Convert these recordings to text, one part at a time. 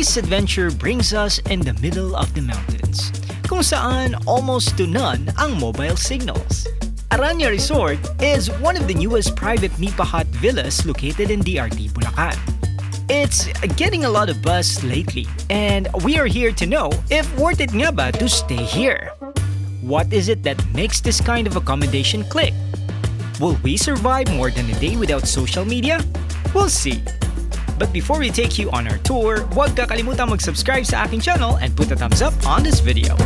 Today's adventure brings us in the middle of the mountains, kung saan almost to none ang mobile signals. Aranya Resort is one of the newest private Nipa Hut villas located in DRT, Bulacan. It's getting a lot of buzz lately, and we are here to know if worth it nga ba to stay here. What is it that makes this kind of accommodation click? Will we survive more than a day without social media? We'll see. But before we take you on our tour, huwag kakalimutan mag-subscribe sa aking channel and put a thumbs up on this video.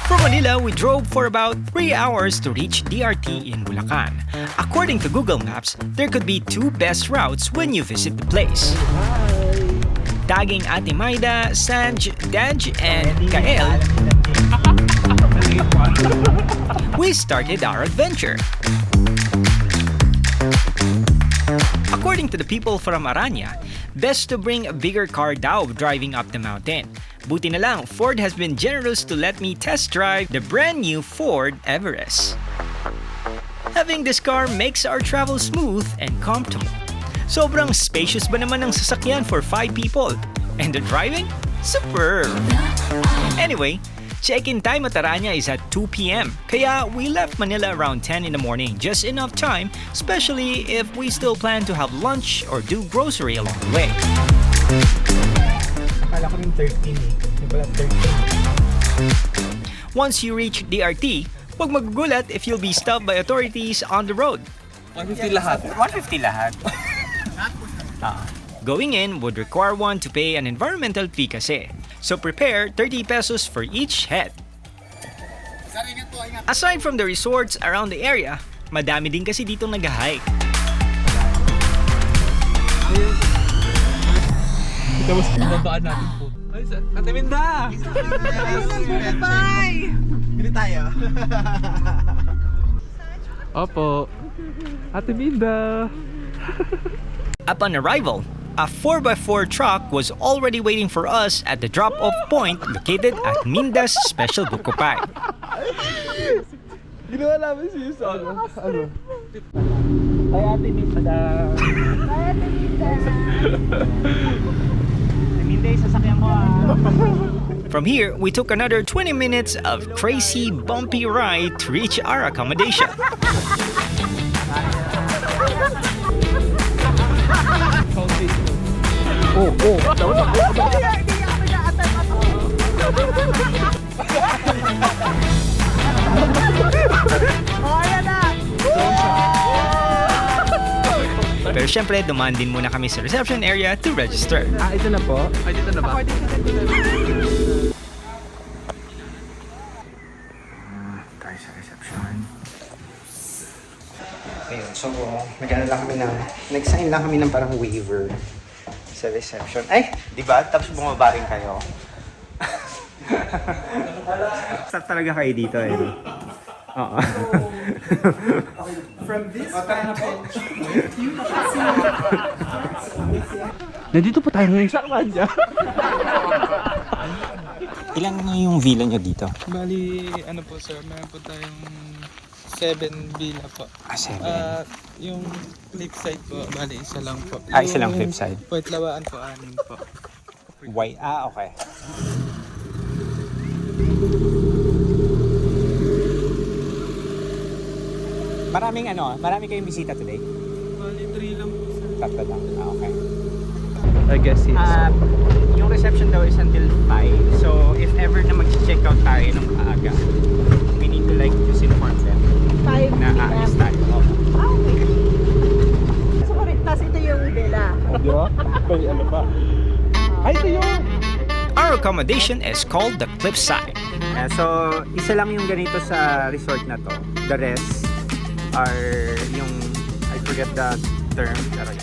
From Manila, we drove for about 3 hours to reach DRT in Bulacan. According to Google Maps, there could be two best routes when you visit the place. Tagging Ate Maida, Sanj, Daj, and Kael, we started our adventure. According to the people from Aranya, best to bring a bigger car daw driving up the mountain. Buti na lang, Ford has been generous to let me test drive the brand new Ford Everest. Having this car makes our travel smooth and comfortable. Sobrang spacious ba naman ang sasakyan for 5 people? And the driving? Superb! Anyway, check-in time at Aranya is at 2 p.m. Kaya we left Manila around 10 in the morning, just enough time, especially if we still plan to have lunch or do grocery along the way. Akala ko yung 13 eh. Yung pala 13. Once you reach DRT, huwag magugulat if you'll be stopped by authorities on the road. 150 lahat. 150 lahat. Going in would require one to pay an environmental fee kasi. So prepare 30 pesos for each head. Aside from the resorts around the area, madami din kasi dito nag-hike. Tapos babaan natin po. Ay, Ate Minda! Bye! Bili tayo. Opo. Ate Minda! Upon arrival, a 4x4 truck was already waiting for us at the drop-off point located at Minda's Special Buko Pie. Ginawa namin si Yusa. Ano? Ay, Ate Minda! Bye, Ate Minda! Minda, sasakyan ko From here, we took another 20 minutes of crazy, bumpy ride to reach our accommodation. Pero syempre, dumaan din muna kami sa reception area to register. Ito na po? Ay, dito na ba? Tayo sa reception. Ayun, so nag-sign lang kami ng parang waiver sa reception. Ay, di ba? Tapos bumaba rin kayo. Start talaga kayo dito eh. Oo. From this vantage, you can see. Nandito po tayo ngayon sa Aranya. Ilan na yung villa nyo dito? Bali, ano po sir, meron po tayong 7 villa po. 7. Yung cliffside po, bali isa lang po. Isa lang cliffside. Point Lawaan po, 6 po. White, okay. Marami kayong bisita today? Bali, 3 lang po sir. 3 lang, okay. I guess it's... Yung reception daw is until 5. So, if ever na mag-check out tayo ng maaga, we need to like just inform them 5 na aalis tayo. Okay. So, correct. Tapos ito yung villa. Di ba? Pwede ano pa? Ay, ito yun! Our accommodation is called the Cliffside. So, isa lang yung ganito sa resort na to. The rest are yung, I forget the term.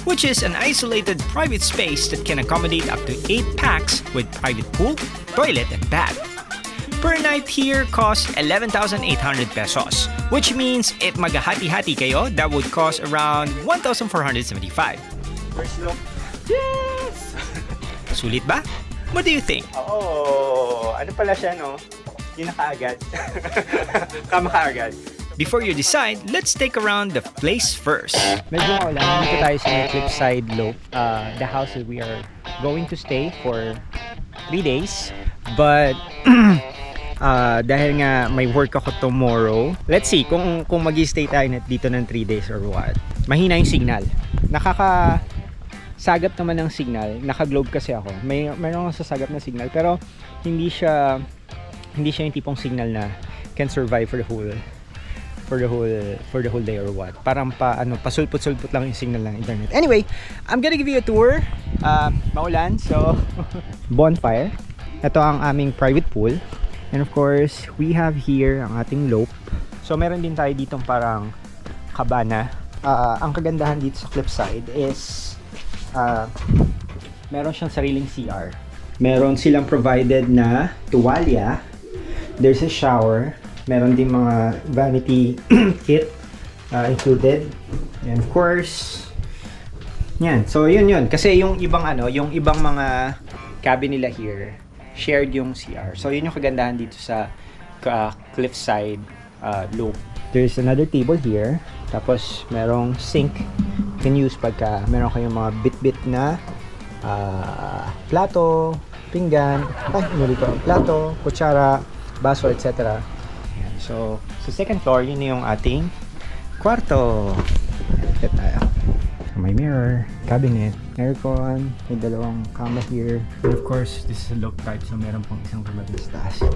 which is an isolated private space that can accommodate up to 8 packs with private pool, toilet, and bath. Per night here costs 11,800 pesos, which means if maghahati-hati kayo, that would cost around 1,475. First look. Sulit ba? What do you think? Oo, ano pala siya, no? Yung nakaagad. Kamakaagad. Before you decide, let's take around the place first. Medyo maulan. Dito tayo sa Cliffside Loop. The house that we are going to stay for 3 days. But dahil nga may work ako tomorrow, let's see kung mag-stay tayo dito ng 3 days or what. Mahina yung signal. Nakakasagap naman ng signal. Naka-globe kasi ako. Mayroon akong sasagap na signal pero hindi siya yung tipong signal na can survive for the whole day or what. Parang pasulput-sulput lang yung signal ng internet. Anyway, I'm gonna give you a tour. Maulan, so bonfire. Ito ang aming private pool. And of course, we have here ang ating lope. So meron din tayo ditong parang cabana. Ang kagandahan dito sa Cliffside is meron siyang sariling CR. Meron silang provided na tuwalya. There's a shower. Meron din mga vanity kit included. And of course, yan. So yun. Kasi yung ibang mga cabin nila here, shared yung CR. So yun yung kagandahan dito sa Cliffside Loop. There's another table here. Tapos merong sink you can use pagka meron kayong mga bit-bit na plato, pinggan, plato, kutsara, baso, etc. So sa second floor, yun yung ating kwarto. Ito tayo. May mirror, cabinet, aircon, may dalawang kama here. And of course, this is a look type, so meron pong isang kamatin sa taas.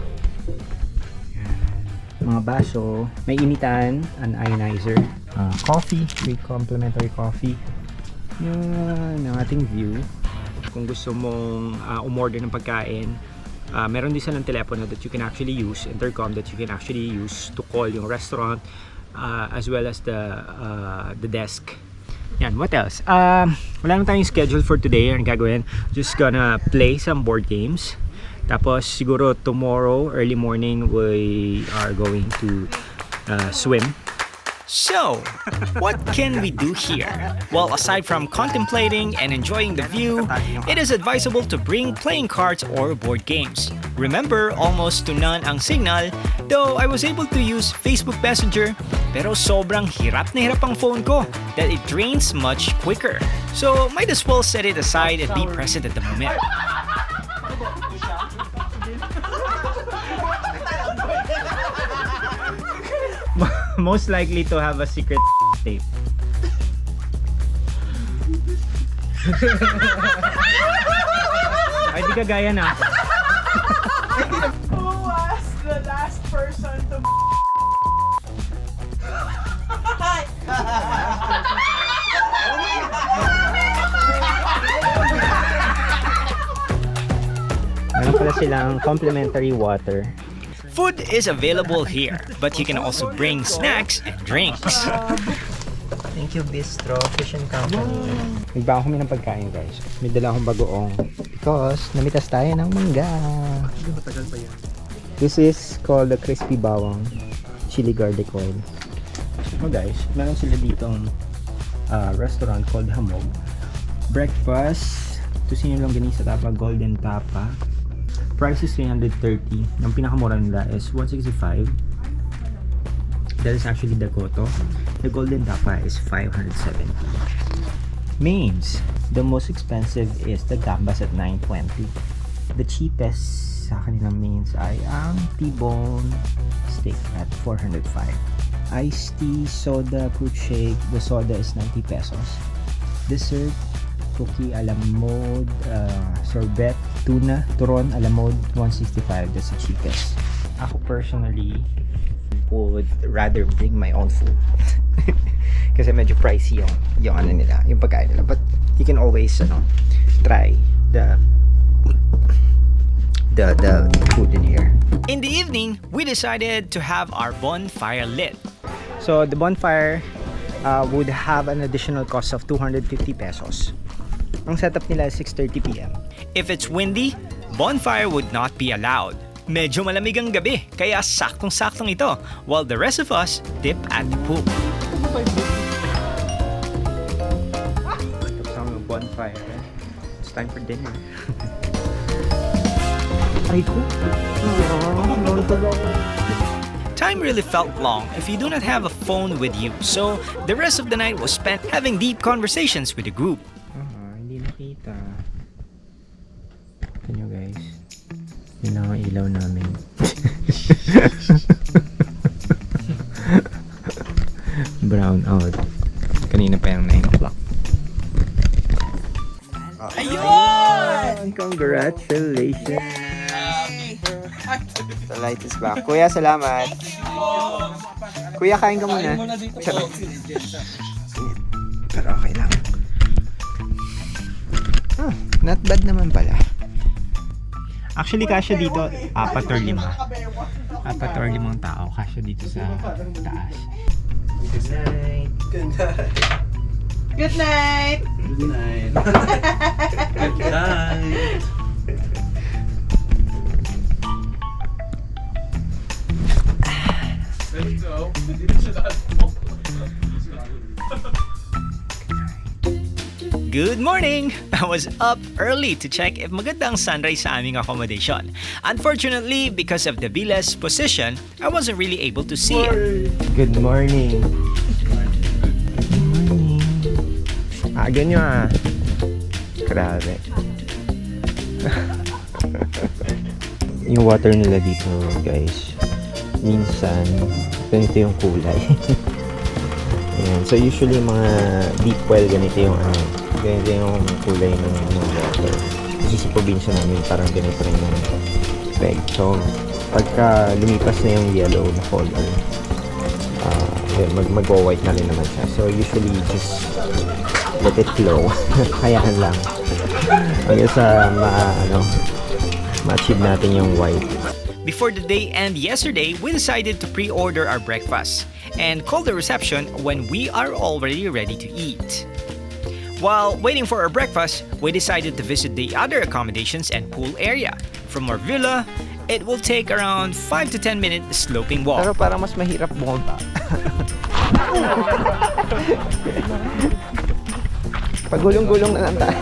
Yan. Mga baso, may initan, an ionizer, coffee, free complimentary coffee. Yan ang ating view. Kung gusto mong umorder ng pagkain, meron din silang telepono that you can actually use, intercom that you can actually use to call yung restaurant, as well as the desk. Yan, what else? Wala naman tayong schedule for today. Ang gagawin, just gonna play some board games. Tapos siguro tomorrow, early morning, we are going to swim. So, what can we do here? Well, aside from contemplating and enjoying the view, it is advisable to bring playing cards or board games. Remember, almost to none ang signal, though I was able to use Facebook Messenger, pero sobrang hirap na hirap ang phone ko that it drains much quicker. So, might as well set it aside and be present at the moment. Most likely to have a secret tape. Ay, di kagaya na. Who was the last person to Meron pala silang complimentary water. Food is available here, but you can also bring snacks and drinks. Thank you, Bistro Fish and Company. Nagbaon kami ng pagkain, guys. May dala akong bagoong because namitas tayo ng mangga. Matagal pa yan. This is called the crispy bawang chili garlic oil. So guys, meron sila ditong restaurant called Hamog. Breakfast, tusino lang ganisa tapa, golden tapa. Price is 330. Ang pinakamura nila is 165. That is actually the Goto. The golden tapa is 570. Mains. The most expensive is the gambas at 920. The cheapest sa kanilang mains ay ang T-bone steak at 405. Iced tea, soda, fruit shake. The soda is 90 pesos. Dessert, cookie a la mode, sorbet, tuna, turon a la mode, 165. That's the cheapest. Ako personally would rather bring my own food. Kasi medyo pricey yung ano nila, yung pagkain nila. But you can always try the food in here. In the evening, we decided to have our bonfire lit. So the bonfire would have an additional cost of 250 pesos. Ang setup nila is 6:30 p.m. If it's windy, bonfire would not be allowed. Medyo malamig ang gabi, kaya saktong-saktong ito, while the rest of us dip at the pool. Tapos ang bonfire. It's time for dinner. Ay ko. Time really felt long if you do not have a phone with you, so the rest of the night was spent having deep conversations with the group. Hindi nakita. Ito nyo guys. Yun lang ang ilaw namin. Brown out. Kanina pa yung 9 o'clock. Ayun! Congratulations! The light is back. Kuya, salamat. Kuya, kain ka muna. Pero okay lang. Not bad naman pala. Actually, kasya dito, 4 or 5. 4 or 5 tao. Kasya dito sa taas. Good night. Good night! Good night. Good night. Good morning! I was up early to check if maganda ang sunrise sa aming accommodation. Unfortunately, because of the bila's position, I wasn't really able to see it. Good morning. Good morning. Aga nyo Grabe. Yung water nila dito, guys, minsan ganito yung kulay. Ayan. So usually mga deep well ganito yung kulay ng water. Kasi sa probinsya namin parang ganito rin yung peg. So pagka lumipas na yung yellow na color, mag-white na rin naman siya. So usually just let it flow. Hayaan lang hanggang sa ma-achieve natin yung white. Before the day and yesterday, we decided to pre-order our breakfast and call the reception when we are already ready to eat. While waiting for our breakfast, we decided to visit the other accommodations and pool area. From our villa, it will take around 5 to 10 minute sloping walk. Pero parang mas mahirap bumaba. Pagulong-gulong na lang tayo.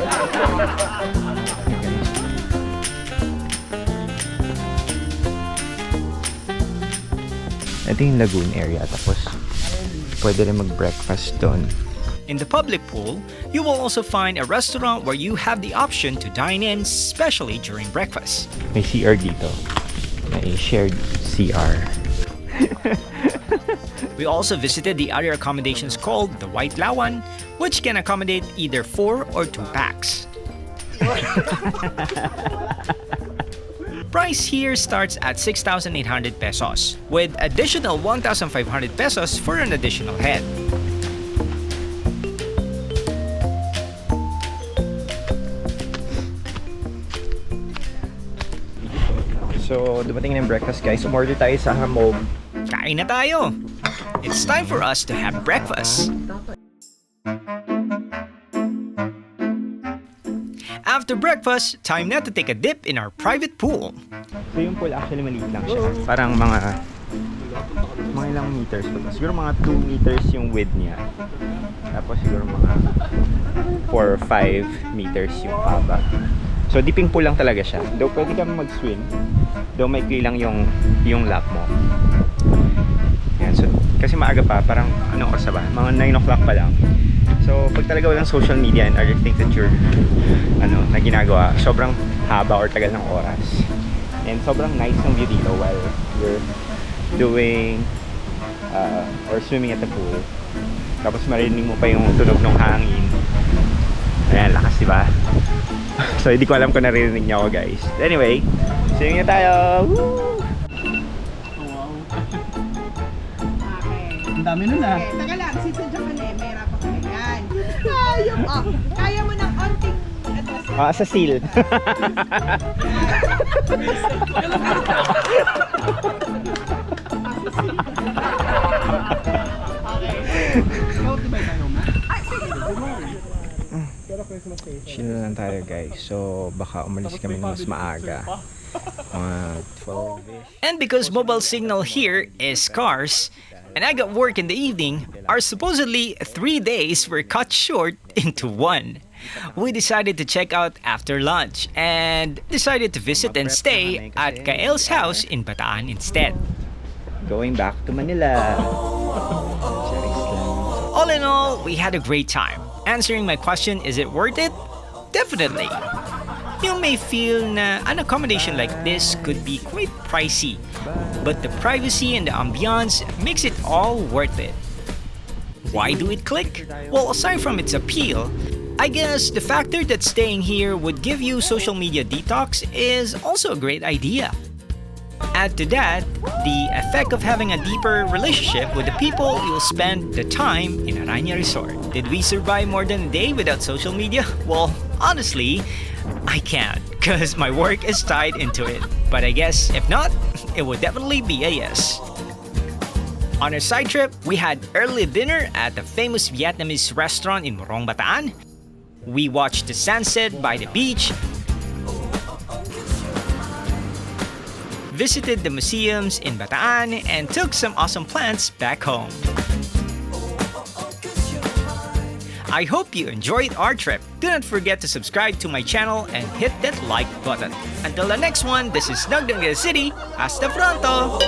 Ito yung lagoon area, tapos pwede rin mag-breakfast doon. In the public pool, you will also find a restaurant where you have the option to dine in, especially during breakfast. May CR dito. May shared CR. We also visited the other accommodations called the White Lawan, which can accommodate either 4 or 2 packs. Price here starts at 6,800 pesos, with additional 1,500 pesos for an additional head. So, dumating na yung breakfast, guys. Umorder tayo sa Hamog. Kain na tayo! It's time for us to have breakfast. After breakfast, time na to take a dip in our private pool. So, yung pool actually maliit lang siya. Parang mga ilang meters pa. Siguro mga 2 meters yung width niya. Tapos siguro mga 4 or 5 meters yung haba. So, dipping pool lang talaga siya. Though pwede kang mag-swim. Though maikli lang yung lap mo. Yan. So, kasi maaga pa. Parang anong oras ba? Mga 9 o'clock pa lang. So, pag talaga walang social media and other things that you're na ginagawa, sobrang haba or tagal ng oras. And sobrang nice ng view dito while you're doing or swimming at the pool. Tapos marinig mo pa yung tunog ng hangin. Ayan, lakas diba? So, hindi ko alam kung naririnig niyo ako, guys. Anyway, swimming na tayo! Woo! Ang dami nun ah. Okay, taga lang, sisadya ka na eh, may hirapan ka na yan. Kaya mo ng onting Sa seal. Okay. Chill na lang tayo guys. So baka umalis kami ng mas maaga. Mga 12-ish. And because mobile signal here is scarce, and I got work in the evening, our supposedly 3 days were cut short into 1. We decided to check out after lunch and decided to visit and stay at Kael's house in Bataan instead. Going back to Manila. Cherries lang. All in all, we had a great time. Answering my question, is it worth it? Definitely. You may feel na an accommodation like this could be quite pricey, but the privacy and the ambiance makes it all worth it. Why do it click? Well, aside from its appeal, I guess the factor that staying here would give you social media detox is also a great idea. Add to that the effect of having a deeper relationship with the people you'll spend the time in Aranya Resort. Did we survive more than a day without social media? Well, honestly, I can't because my work is tied into it. But I guess if not, it would definitely be a yes. On our side trip, we had early dinner at the famous Vietnamese restaurant in Morong, Bataan. We watched the sunset by the beach, visited the museums in Bataan, and took some awesome plants back home. I hope you enjoyed our trip. Do not forget to subscribe to my channel and hit that like button. Until the next one, this is Nognog City. Hasta pronto!